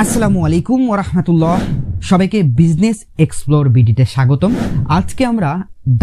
আসসালামু আলাইকুম ওয়া রাহমাতুল্লাহ। সবাইকে বিজনেস এক্সপ্লোর ভিডিওতে স্বাগতম। আজকে আমরা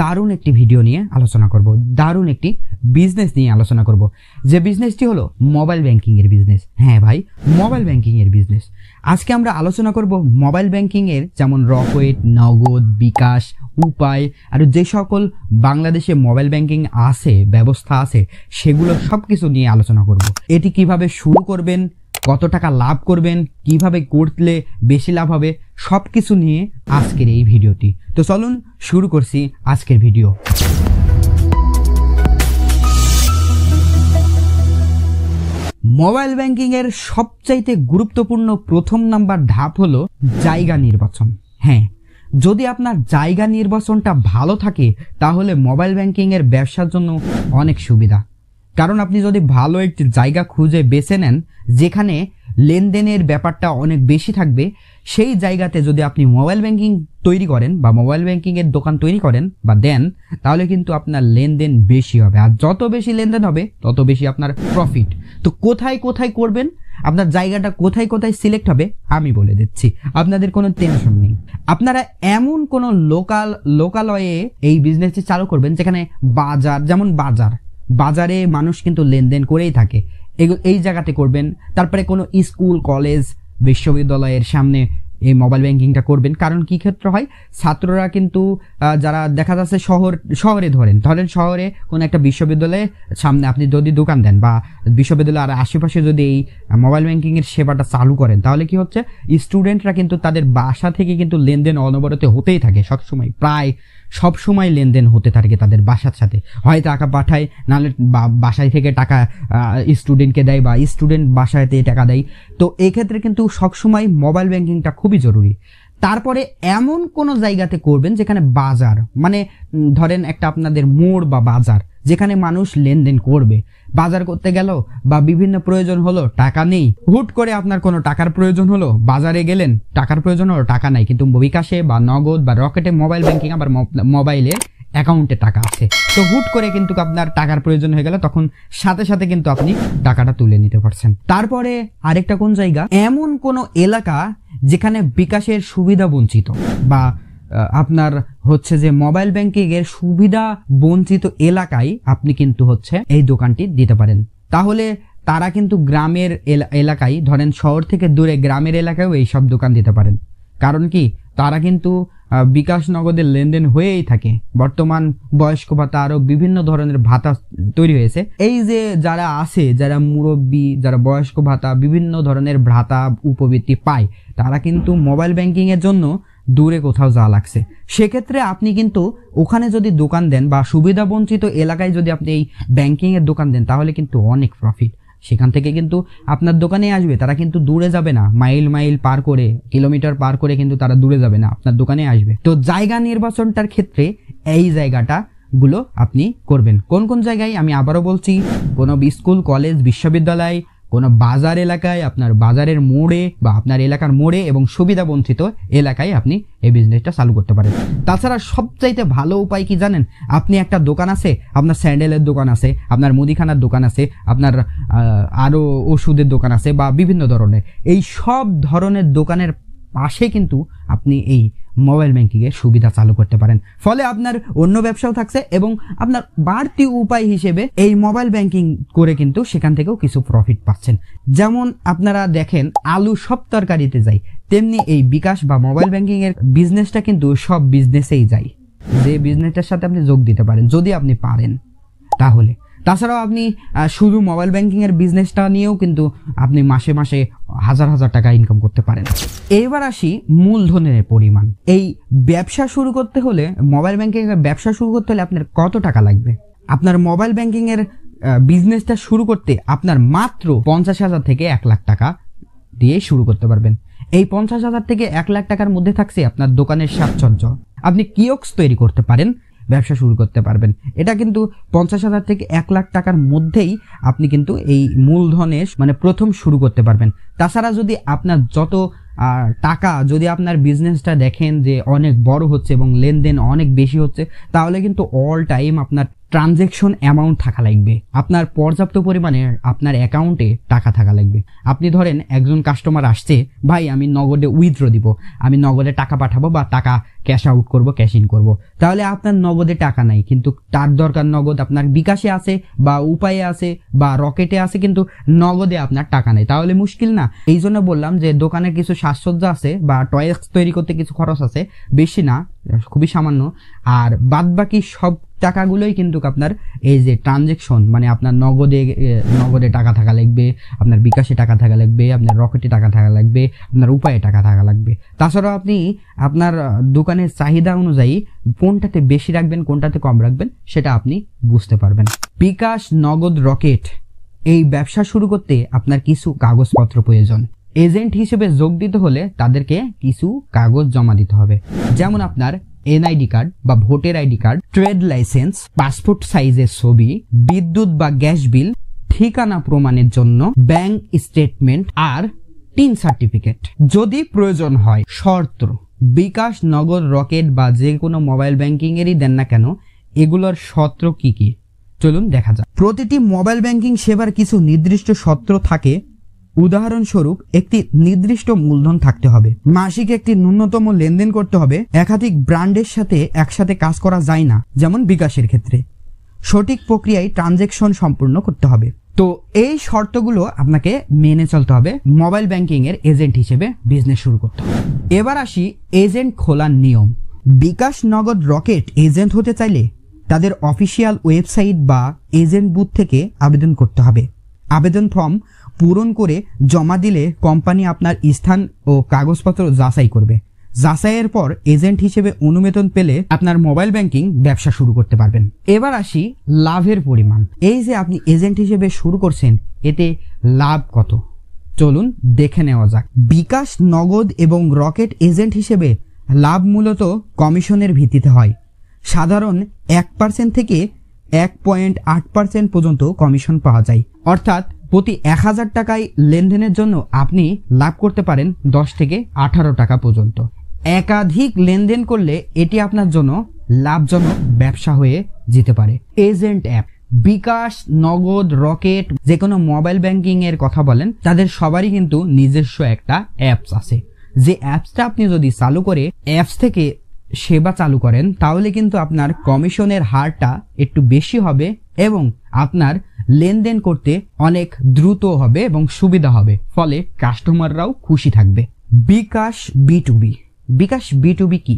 দারুণ একটি ভিডিও নিয়ে আলোচনা করব, দারুণ একটি বিজনেস নিয়ে আলোচনা করব, যে বিজনেসটি হলো মোবাইল ব্যাংকিং এর বিজনেস। হ্যাঁ ভাই, মোবাইল ব্যাংকিং এর বিজনেস। আজকে আমরা আলোচনা করব মোবাইল ব্যাংকিং এর, যেমন রকেট, নগদ, বিকাশ, উপায় আর যে সকল বাংলাদেশে মোবাইল ব্যাংকিং আছে, ব্যবস্থা আছে, সেগুলো সবকিছু নিয়ে আলোচনা করব। এটি কিভাবে শুরু করবেন, কত টাকা লাভ করবেন, কিভাবে করলে বেশি লাভ হবে, সবকিছু নিয়ে আজকের এই ভিডিওটি। তো চলুন শুরু করছি আজকের ভিডিও। মোবাইল ব্যাংকিং এর সবচাইতে গুরুত্বপূর্ণ প্রথম নাম্বার ধাপ হলো জায়গা নির্বাচন। হ্যাঁ, যদি আপনার জায়গা নির্বাচনটা ভালো থাকে তাহলে মোবাইল ব্যাংকিং এর ব্যবসার জন্য অনেক সুবিধা। কারণ আপনি যদি ভালো একটি জায়গা খুঁজে বেছে নেন যেখানে লেনদেনের ব্যাপারটা অনেক বেশি থাকবে, সেই জায়গাতে যদি আপনি মোবাইল ব্যাংকিং তৈরি করেন বা মোবাইল ব্যাংকিং এর দোকান তৈরি করেন বা দেন, তাহলে কিন্তু আপনার লেনদেন বেশি হবে। আর যত বেশি লেনদেন হবে তত বেশি আপনার প্রফিট। তো কোথায় কোথায় করবেন, আপনার জায়গাটা কোথায় কোথায় সিলেক্ট হবে আমি বলে দিচ্ছি, আপনাদের কোনো টেনশন নেই। আপনারা এমন কোনো লোকালয়ে এই বিজনেসটি চালু করবেন যেখানে বাজার, যেমন বাজারে মানুষ কিন্তু লেনদেন করেই থাকে, এই জায়গাতে করবেন। তারপরে কোনো স্কুল, কলেজ, বিশ্ববিদ্যালয়ের সামনে এই মোবাইল ব্যাংকিংটা করবেন। কারণ কি ক্ষেত্রে হয়, ছাত্ররা কিন্তু যারা দেখা যাচ্ছে শহরে ধরেন শহরে কোনো একটা বিশ্ববিদ্যালয়ের সামনে আপনি যদি দোকান দেন বা বিশ্ববিদ্যালয়ের আশেপাশে যদি এই মোবাইল ব্যাংকিং এর সেবাটা চালু করেন, তাহলে কি হচ্ছে, স্টুডেন্টরা কিন্তু তাদের বাসা থেকে কিন্তু লেনদেন অনবরত হতেই থাকে, সবসময়, প্রায় সবসময় লেনদেন হতে থাকে তাদের বাসার সাথে। হয় টাকা পাঠায়, নাহলে বাসায় থেকে টাকা স্টুডেন্টকে দেয় বা স্টুডেন্ট বাসায় টাকা দেয়। তো এক্ষেত্রে কিন্তু সবসময় মোবাইল ব্যাংকিংটা খুবই জরুরি। তারপরে এমন কোনো জায়গাতে করবেন যেখানে বাজার, মানে ধরেন একটা আপনাদের মোড় বা বাজার যেখানে মানুষ লেনদেন করবে। বাজার করতে গেল বা বিভিন্ন প্রয়োজন হলো, টাকা নেই, হুট করে আপনার কোনো টাকার প্রয়োজন হলো, বাজারে গেলেন, টাকার প্রয়োজন হলো, টাকা নাই, কিন্তু বিকাশে বা নগদ বা রকেটে মোবাইল ব্যাংকিং আবার মোবাইলে অ্যাকাউন্টে টাকা আছে, তো হুট করে কিন্তু আপনার টাকার প্রয়োজন হয়ে গেল, তখন সাথে সাথে কিন্তু আপনি টাকাটা তুলে নিতে পারছেন। তারপরে আরেকটা কোন জায়গা, এমন কোনো এলাকা যেখানে বিকাশের সুবিধা বঞ্চিত বা আপনার হচ্ছে যে মোবাইল ব্যাংকিং এর সুবিধা বঞ্চিত এলাকায় আপনি কিন্তু হচ্ছে এই দোকানটি দিতে পারেন। তাহলে তারা কিন্তু গ্রামের এলাকায়, ধরেন শহর থেকে দূরে গ্রামের এলাকায়ও এই সব দোকান দিতে পারেন। কারণ কি, তারা কিন্তু বিকাশ নগদের লেনদেন হয়েই থাকে। বর্তমান বয়স্ক ভাতা, আরো বিভিন্ন ধরনের ভাতা তৈরি হয়েছে। এই যে যারা আছে, যারা মুরব্বী, যারা বয়স্ক ভাতা, বিভিন্ন ধরনের ভাতা উপবৃত্তি পায়, তারা কিন্তু মোবাইল ব্যাংকিং এর জন্য দূরে কোথাও যাওয়া লাগছে। সেক্ষেত্রে আপনি কিন্তু ওখানে যদি দোকান দেন বা সুবিধা বঞ্চিত এলাকায় যদি আপনি এই ব্যাংকিং এর দোকান দেন, তাহলে কিন্তু অনেক প্রফিট। সেখান থেকে কিন্তু আপনার দোকানে আসবে, তারা কিন্তু দূরে যাবে না, মাইল পার করে, কিলোমিটার পার করে কিন্তু তারা দূরে যাবে না, আপনার দোকানে আসবে। তো জায়গা নির্বাচনটার ক্ষেত্রে এই জায়গাটা গুলো আপনি করবেন। কোন কোন জায়গায় আমি আবারও বলছি, কোনো স্কুল, কলেজ, বিশ্ববিদ্যালয়, কোনো বাজার এলাকায়, আপনার বাজারের মোড়ে বা আপনার এলাকার মোড়ে এবং সুবিধা বঞ্চিত এলাকায় আপনি এই বিজনেসটা চালু করতে পারেন। তাছাড়া সবচাইতে ভালো উপায় কি জানেন, আপনি একটা দোকান আছে, আপনার স্যান্ডেলের দোকান আছে, আপনার মুদিখানার দোকান আছে, আপনার আরো ওষুধের দোকান আছে বা বিভিন্ন ধরনের, এই সব ধরনের দোকানের পাশে কিন্তু আপনি এই মোবাইল ব্যাংকিং এর সুবিধা চালু করতে পারেন। ফলে আপনার অন্য ব্যবসাও থাকছে এবং আপনার বাড়তি উপায় হিসেবে এই মোবাইল ব্যাংকিং করে কিন্তু সেখান থেকেও কিছু প্রফিট পাচ্ছেন। যেমন আপনারা দেখেন আলু সব তরকারিতে যায়, তেমনি এই বিকাশ বা মোবাইল ব্যাংকিং এর বিজনেসটা কিন্তু সব বিজনেসেই যায়, যে বিজনেসটার সাথে আপনি যোগ দিতে পারেন যদি আপনি পারেন তাহলে। তাছাড়াও আপনি শুধু মোবাইল ব্যাংকিং এর বিজনেসটা নিয়েও কিন্তু আপনি মাসে মাসে হাজার হাজার টাকা ইনকাম করতে পারেন। এবার আসি মূলধনের পরিমাণ। এই ব্যবসা শুরু করতে হলে, মোবাইল ব্যাংকিং এর ব্যবসা শুরু করতে হলে আপনার কত টাকা লাগবে? আপনার মোবাইল ব্যাংকিং এর বিজনেসটা শুরু করতে আপনার মাত্র 50,000 থেকে 1 লাখ টাকা দিয়ে শুরু করতে পারবেন। এই 50,000 থেকে 1 লাখ টাকার মধ্যে থাকছে আপনার দোকানের সাজসজ্জ। আপনি কিওস্ক তৈরি করতে পারেন, ব্যবসা শুরু করতে পারবেন। এটা কিন্তু 50,000 থেকে 1 লাখ টাকার মধ্যেই আপনি কিন্তু এই মূলধনে মানে প্রথম শুরু করতে পারবেন। তাছাড়া যদি আপনার যত টাকা, যদি আপনার বিজনেসটা দেখেন যে অনেক বড় হচ্ছে এবং লেনদেন অনেক বেশি হচ্ছে, তাহলে কিন্তু অল টাইম আপনার ট্রানজ্যাকশন অ্যামাউন্ট থাকা লাগবে, আপনার পর্যাপ্ত পরিমাণে আপনার অ্যাকাউন্টে টাকা থাকা লাগবে। আপনি ধরেন একজন কাস্টমার আসছে, ভাই আমি নগদে উইথড্র দিব, আমি নগদে টাকা পাঠাবো বা টাকা ক্যাশ আউট করব, ক্যাশ ইন করব, তাহলে আপনার নগদে টাকা নাই, কিন্তু তার দরকার নগদ, আপনার বিকাশে আছে বা উপায়ে আছে বা রকেটে আছে, কিন্তু নগদে আপনার টাকা নেই, তাহলে মুশকিল না? এই জন্য বললাম যে দোকানে কিছু সাজসজ্জা আছে বা টয়েস তৈরি করতে কিছু খরচ আছে, বেশি না, খুবই সামান্য, আর বাদ বাকি সব টাকাগুলোই কিন্তু আপনার এই যে ট্রানজেকশন, মানে আপনার নগদে টাকা থাকা লাগবে, আপনার বিকাশে টাকা থাকা লাগবে, আপনার রকেটে টাকা থাকা লাগবে, আপনার উপায়ে টাকা থাকা লাগবে। তাছাড়াও আপনি আপনার দোকানের চাহিদা অনুযায়ী কোনটাতে বেশি রাখবেন, কোনটাতে কম রাখবেন, সেটা আপনি বুঝতে পারবেন। বিকাশ, নগদ, রকেট এই ব্যবসা শুরু করতে আপনার কিছু কাগজপত্র প্রয়োজন। এজেন্ট হিসেবে যোগ দিতে হলে তাদেরকে কিছু কাগজ জমা দিতে হবে, যেমন আপনার এনআইডি কার্ড বা voter ID card, trade licence, passport সাইজের ছবি, বিদ্যুৎ বা গ্যাস বিল, ঠিকানা প্রমাণের জন্য ব্যাংক স্টেটমেন্ট আর টিন সার্টিফিকেট যদি প্রয়োজন হয়। শর্ত: বিকাশ, নগদ, রকেট বা যে কোনো মোবাইল ব্যাংকিং এরই দেন না কেন, এগুলোর শর্ত কি কি চলুন দেখা যাক। প্রতিটি মোবাইল ব্যাংকিং সেবার কিছু নির্দিষ্ট শর্ত থাকে। উদাহরণস্বরূপ, একটি নির্দিষ্ট মূলধন থাকতে হবে, মাসিক একটি ন্যূনতম লেনদেন করতে হবে, একাধিক ব্র্যান্ডের সাথে একসাথে কাজ করা যায় না যেমন বিকাশের ক্ষেত্রে, সঠিক প্রক্রিয়ায় ট্রানজ্যাকশন সম্পূর্ণ করতে হবে। তো এই শর্তগুলো আপনাকে মেনে চলতে হবে মোবাইল ব্যাংকিং এর এজেন্ট হিসেবে বিজনেস শুরু করতে হবে। এবার আসি এজেন্ট খোলার নিয়ম। বিকাশ, নগদ, রকেট এজেন্ট হতে চাইলে তাদের অফিসিয়াল ওয়েবসাইট বা এজেন্ট বুথ থেকে আবেদন করতে হবে। আবেদন ফর্ম পূরণ করে জমা দিলে কোম্পানি আপনার স্থান ও কাগজপত্র যাচাই করবে। যাচাইয়ের পর এজেন্ট হিসেবে অনুমোদন পেলে আপনার মোবাইল ব্যাংকিং ব্যবসা শুরু করতে পারবেন। এবার আসি লাভের পরিমাণ। এই যে আপনি এজেন্ট হিসেবে শুরু করছেন, এতে লাভ কত চলুন দেখে নেওয়া যাক। বিকাশ, নগদ এবং রকেট এজেন্ট হিসেবে লাভ মূলত কমিশনের ভিত্তিতে হয়। সাধারণ 1% থেকে 1.8% পর্যন্ত কমিশন পাওয়া যায়, অর্থাৎ প্রতি 1000 টাকায় লেনদেনের জন্য আপনি লাভ করতে পারেন 10 থেকে 18 টাকা পর্যন্ত। একাধিক লেনদেন করলে এটি আপনার জন্য লাভজনক ব্যবসা হয়ে যেতে পারে। Agent app. বিকাশ, নগদ, রকেট যে কোনো মোবাইল ব্যাংকিং এর কথা বলেন, তাদের সবারই কিন্তু নিজস্ব একটা অ্যাপস আছে। যে অ্যাপসটা আপনি যদি চালু করে অ্যাপস থেকে সেবা চালু করেন, তাহলে কিন্তু আপনার কমিশনের হারটা একটু বেশি হবে এবং আপনার লেনদেন করতে অনেক দ্রুত হবে এবং সুবিধা হবে, ফলে কাস্টমাররাও খুশি থাকবে। বিকাশ B2B। বিকাশ B2B কি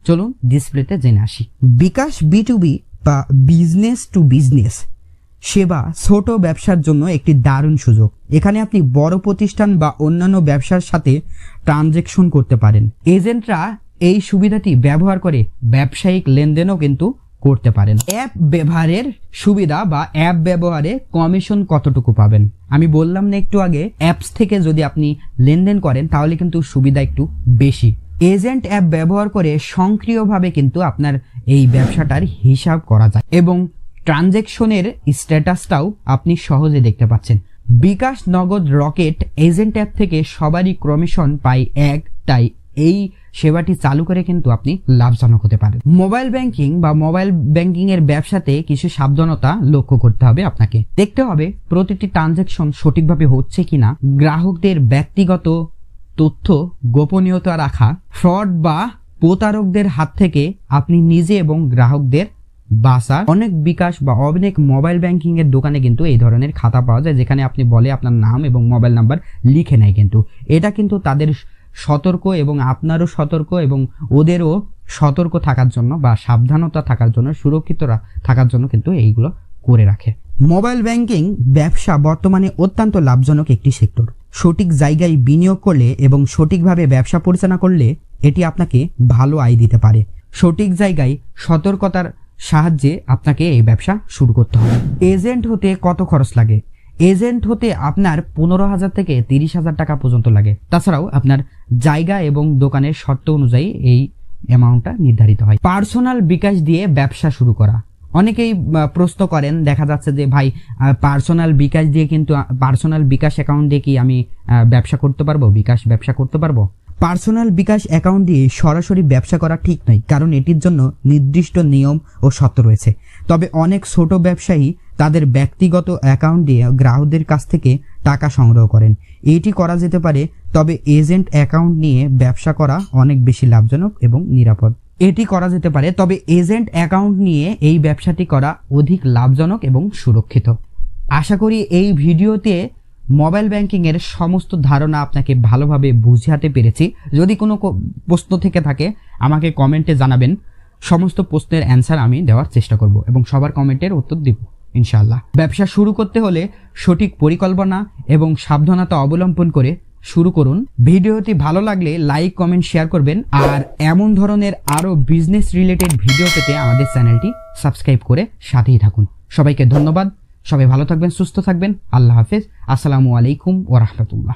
চলুন ডিসপ্লেতে জেনে আসি। বিকাশ B2B বা বিজনেস টু বিজনেস সেবা ছোট ব্যবসার জন্য একটি দারুণ সুযোগ। এখানে আপনি বড় প্রতিষ্ঠান বা অন্যান্য ব্যবসার সাথে ট্রানজ্যাকশন করতে পারেন। এজেন্টরা এই সুবিধাটি ব্যবহার করে ব্যবসায়িক লেনদেনও কিন্তু করতে পারেন। অ্যাপ ব্যবহারের সুবিধা বা অ্যাপ ব্যবহারে কমিশন কতটুকু পাবেন? আমি বললাম না একটু আগে, অ্যাপস থেকে যদি আপনি লেনদেন করেন তাহলে কিন্তু সুবিধা একটু বেশি। এজেন্ট অ্যাপ ব্যবহার করে সক্রিয়ভাবে কিন্তু আপনার এই ব্যবসাটার হিসাব করা যায় এবং ট্রানজ্যাকশনের স্ট্যাটাসটাও আপনি সহজে দেখতে পাচ্ছেন। বিকাশ, নগদ, রকেট এজেন্ট অ্যাপ থেকে সবারই কমিশন পায় এক, তাই এই সেবাটি চালু করে কিন্তু আপনি লাভজনক হতে পারেন। মোবাইল ব্যাংকিং বা মোবাইল ব্যাংকিং এর ব্যবসাতে কিছু সাবধানতা লক্ষ্য করতে হবে। আপনাকে দেখতে হবে প্রতিটি ট্রানজ্যাকশন সঠিকভাবে হচ্ছে কিনা, গ্রাহকদের ব্যক্তিগত তথ্য গোপনীয়তা রাখা, ফ্রড বা প্রতারকদের হাত থেকে আপনি নিজে এবং গ্রাহকদের বাঁচা। অনেক বিকাশ বা অনেক মোবাইল ব্যাংকিং এর দোকানে কিন্তু এই ধরনের খাতা পাওয়া যায়, যেখানে আপনি বলে আপনার নাম এবং মোবাইল নাম্বার লিখে নেয়, কিন্তু এটা কিন্তু তাদের সতর্ক এবং আপনারও সতর্ক এবং ওদেরও সতর্ক থাকার জন্য বা সাবধানতা থাকার জন্য, সুরক্ষিত থাকার জন্য কিন্তু এইগুলো করে রাখে। মোবাইল ব্যাংকিং ব্যবসা বর্তমানে অত্যন্ত লাভজনক একটি সেক্টর। সঠিক জায়গায় বিনিয়োগ করলে এবং সঠিকভাবে ব্যবসা পরিচালনা করলে এটি আপনাকে ভালো আয় দিতে পারে। সঠিক জায়গায় সতর্কতার সাহায্যে আপনাকে এই ব্যবসা শুরু করতে হবে। এজেন্ট হতে কত খরচ লাগে? এজেন্ট হতে আপনার 15,000 থেকে 30,000 টাকা পর্যন্ত লাগে। তাছাড়াও আপনার জায়গা এবং দোকানের শর্ত অনুযায়ী এই অ্যামাউন্টটা নির্ধারিত হয়। পার্সোনাল বিকাশ দিয়ে ব্যবসা শুরু করা। অনেকেই প্রশ্ন করেন, দেখা যাচ্ছে যে ভাই পার্সোনাল বিকাশ দিয়ে কিন্তু পার্সোনাল বিকাশ অ্যাকাউন্ট দিয়ে কি আমি ব্যবসা করতে পারবো, বিকাশ ব্যবসা করতে পারবো? পার্সোনাল বিকাশ অ্যাকাউন্ট দিয়ে সরাসরি ব্যবসা করা ঠিক নয়, কারণ এটির জন্য নির্দিষ্ট নিয়ম ও শর্ত রয়েছে। তবে অনেক ছোট ব্যবসায়ী তাদের ব্যক্তিগত অ্যাকাউন্ট দিয়ে গ্রাহকদের কাছ থেকে টাকা সংগ্রহ করেন। এটি করা যেতে পারে, তবে এজেন্ট অ্যাকাউন্ট নিয়ে ব্যবসা করা অনেক বেশি লাভজনক এবং নিরাপদ। এই ব্যবসাটি করা অধিক লাভজনক এবং সুরক্ষিত। আশা করি এই ভিডিওতে মোবাইল ব্যাংকিংয়ের সমস্ত ধারণা আপনাকে ভালোভাবে বুঝাতে পেরেছি। যদি কোনো প্রশ্ন থেকে থাকে আমাকে কমেন্টে জানাবেন, সমস্ত প্রশ্নের অ্যান্সার আমি দেওয়ার চেষ্টা করব এবং সবার কমেন্টের উত্তর দিব ইনশাআল্লাহ। ব্যবসা শুরু করতে হলে সঠিক পরিকল্পনা এবং সাবধানতা অবলম্বন করে শুরু করুন। ভিডিওটি ভালো লাগলে লাইক, কমেন্ট, শেয়ার করবেন। আর এমন ধরনের আরও বিজনেস রিলেটেড ভিডিও পেতে আমাদের চ্যানেলটি সাবস্ক্রাইব করে সাথেই থাকুন। সবাইকে ধন্যবাদ। সবাই ভালো থাকবেন, সুস্থ থাকবেন। আল্লাহ হাফেজ। আসসালামু আলাইকুম ওয়া রাহমাতুল্লাহ।